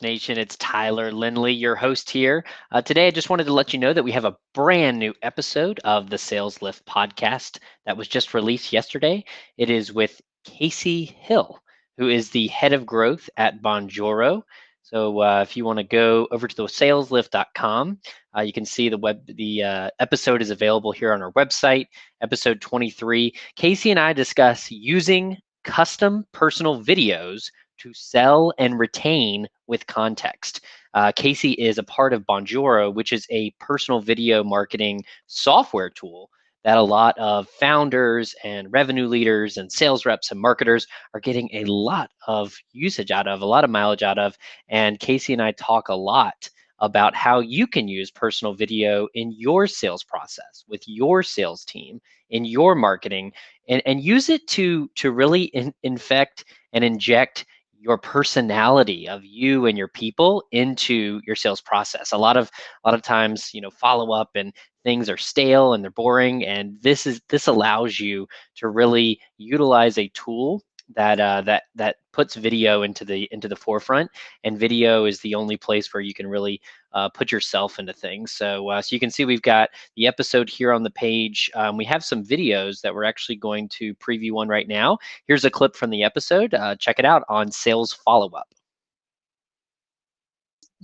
Nation? It's Tyler Lindley, your host here. Today, I just wanted to let you know that we have a brand new episode of the Sales Lift podcast that was just released yesterday. It is with Casey Hill, who is the head of growth at Bonjoro. So if you want to go over to the saleslift.com, you can see the episode is available here on our website, episode 23. Casey and I discuss using custom personal videos to sell and retain with context. Casey is a part of Bonjoro, which is a personal video marketing software tool that a lot of founders and revenue leaders and sales reps and marketers are getting a lot of usage out of, a lot of mileage out of. And Casey and I talk a lot about how you can use personal video in your sales process with your sales team, in your marketing, and use it to really infect and inject your personality of you and your people into your sales process. A lot of times, follow up and things are stale and they're boring, and this allows you to really utilize a tool that puts video into the forefront, and video is the only place where you can really put yourself into things. So you can see we've got the episode here on the page. We have some videos that we're actually going to preview one right now. Here's a clip from the episode. Check it out on sales follow-up.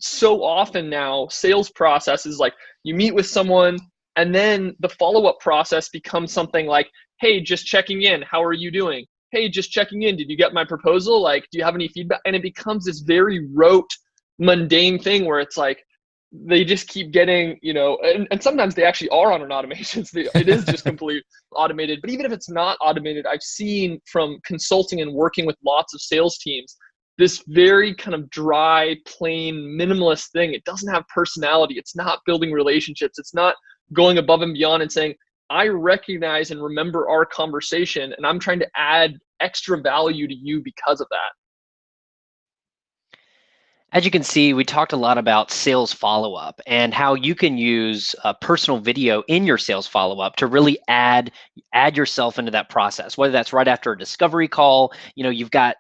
So often now, sales process is like you meet with someone and then the follow-up process becomes something like, hey, just checking in. How are you doing? Hey, just checking in. Did you get my proposal? Like, do you have any feedback? And it becomes this very rote, mundane thing where it's like, they just keep getting, and sometimes they actually are on an automation. So it is just completely automated. But even if it's not automated, I've seen from consulting and working with lots of sales teams, this very kind of dry, plain, minimalist thing. It doesn't have personality. It's not building relationships. It's not going above and beyond and saying, I recognize and remember our conversation, and I'm trying to add extra value to you because of that. As you can see, we talked a lot about sales follow-up and how you can use personal video in your sales follow-up to really add yourself into that process. Whether that's right after a discovery call, you've got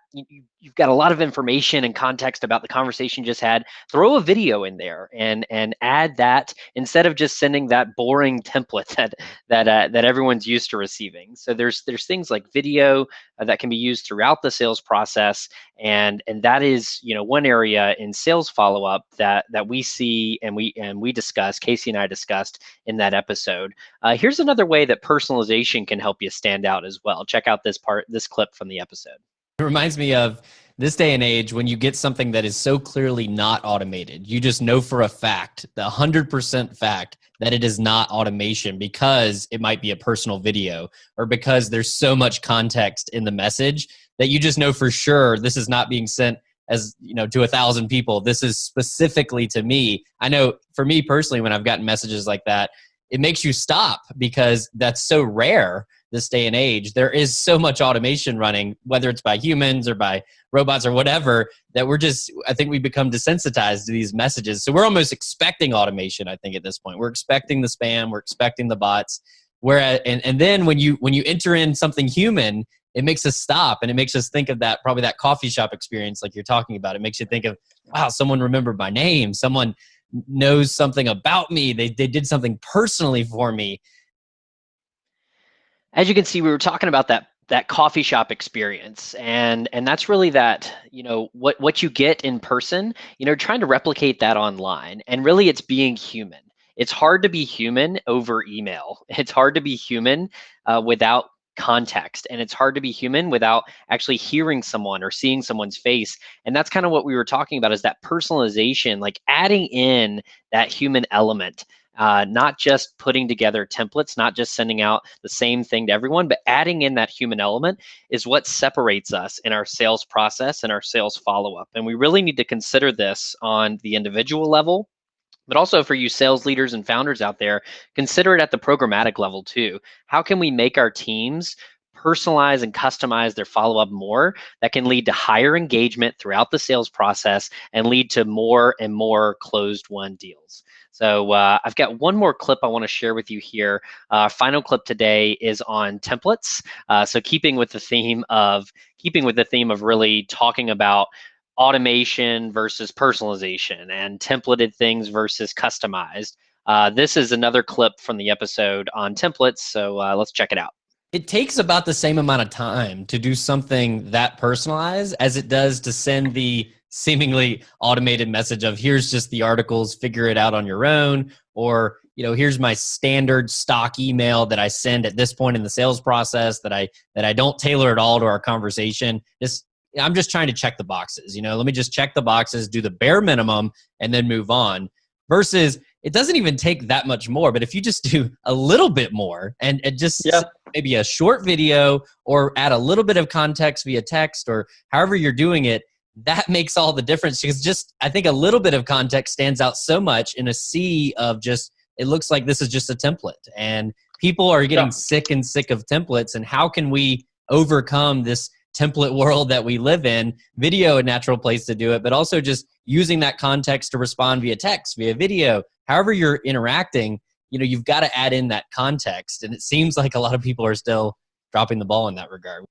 a lot of information and context about the conversation you just had. Throw a video in there and add that instead of just sending that boring template that everyone's used to receiving. So there's things like video that can be used throughout the sales process, and that is one area in sales follow-up that we see and we discuss. Casey and I discussed in that episode. Here's another way that personalization can help you stand out as well. Check out this clip from the episode. It reminds me of this day and age when you get something that is so clearly not automated. You just know for a fact, the 100% fact that it is not automation because it might be a personal video or because there's so much context in the message that you just know for sure this is not being sent as to 1,000 people. This is specifically to me. I know for me personally, when I've gotten messages like that, it makes you stop because that's so rare this day and age. There is so much automation running, whether it's by humans or by robots or whatever, that I think we become desensitized to these messages. So we're almost expecting automation, I think, at this point. We're expecting the spam, we're expecting the bots. Whereas, and then when you enter in something human, it makes us stop, and it makes us think of probably that coffee shop experience like you're talking about. It makes you think of, wow, someone remembered my name. Someone knows something about me. They did something personally for me. As you can see, we were talking about that coffee shop experience, and that's really that, what you get in person, trying to replicate that online. And really it's being human. It's hard to be human over email. It's hard to be human without context, and it's hard to be human without actually hearing someone or seeing someone's face. And that's kind of what we were talking about, is that personalization, like adding in that human element. Not just putting together templates, not just sending out the same thing to everyone, but adding in that human element is what separates us in our sales process and our sales follow-up. And we really need to consider this on the individual level, but also for you sales leaders and founders out there, consider it at the programmatic level too. How can we make our teams personalize and customize their follow-up more? That can lead to higher engagement throughout the sales process and lead to more and more closed-won deals. So I've got one more clip I want to share with you here. Final clip today is on templates. So keeping with the theme of really talking about automation versus personalization and templated things versus customized. This is another clip from the episode on templates, so let's check it out. It takes about the same amount of time to do something that personalized as it does to send the seemingly automated message of here's just the articles, figure it out on your own, or here's my standard stock email that I send at this point in the sales process that I don't tailor at all to our conversation. I'm just trying to check the boxes. Let me just check the boxes, do the bare minimum, and then move on. Versus it doesn't even take that much more, but if you just do a little bit more and just maybe a short video or add a little bit of context via text or however you're doing it, that makes all the difference. Because I think a little bit of context stands out so much in a sea of it looks like this is just a template, and people are getting sick and sick of templates. And how can we overcome this template world that we live in? Video, a natural place to do it, but also just using that context to respond via text, via video, however you're interacting, you've got to add in that context. And it seems like a lot of people are still dropping the ball in that regard.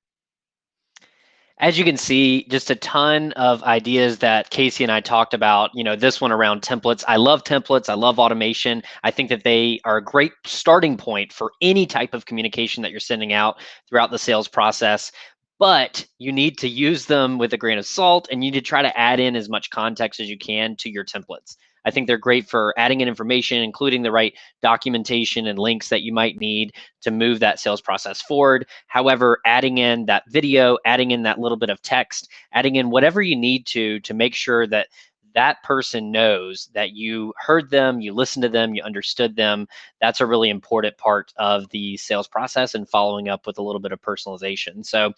As you can see, just a ton of ideas that Casey and I talked about, this one around templates. I love templates. I love automation. I think that they are a great starting point for any type of communication that you're sending out throughout the sales process. But you need to use them with a grain of salt, and you need to try to add in as much context as you can to your templates. I think they're great for adding in information, including the right documentation and links that you might need to move that sales process forward. However, adding in that video, adding in that little bit of text, adding in whatever you need to make sure that that person knows that you heard them, you listened to them, you understood them. That's a really important part of the sales process, and following up with a little bit of personalization. So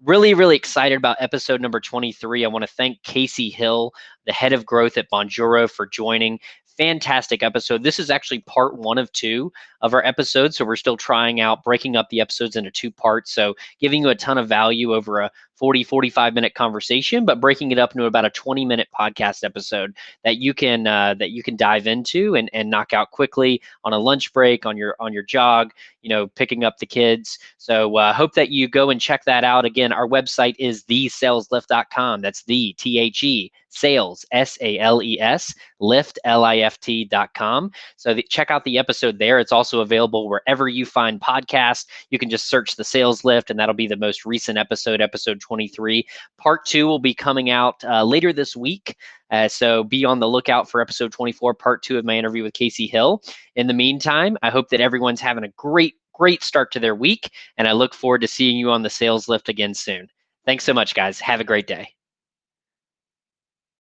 really, really excited about episode number 23. I want to thank Casey Hill, the head of growth at Bonjoro, for joining. Fantastic episode. This is actually part 1 of 2 of our episodes. So we're still trying out breaking up the episodes into 2 parts. So giving you a ton of value over a 45 minute conversation, but breaking it up into about a 20-minute podcast episode that you can dive into and knock out quickly on a lunch break, on your jog, picking up the kids. So hope that you go and check that out. Again, our website is thesaleslift.com. That's the sales, SALES, lift, LIFT.com. So check out the episode there. It's also available wherever you find podcasts. You can just search the Sales Lift, and that'll be the most recent episode 23. Part 2 will be coming out later this week. So be on the lookout for episode 24, part 2 of my interview with Casey Hill. In the meantime, I hope that everyone's having a great start to their week, and I look forward to seeing you on the Sales Lift again soon. Thanks so much, guys. Have a great day.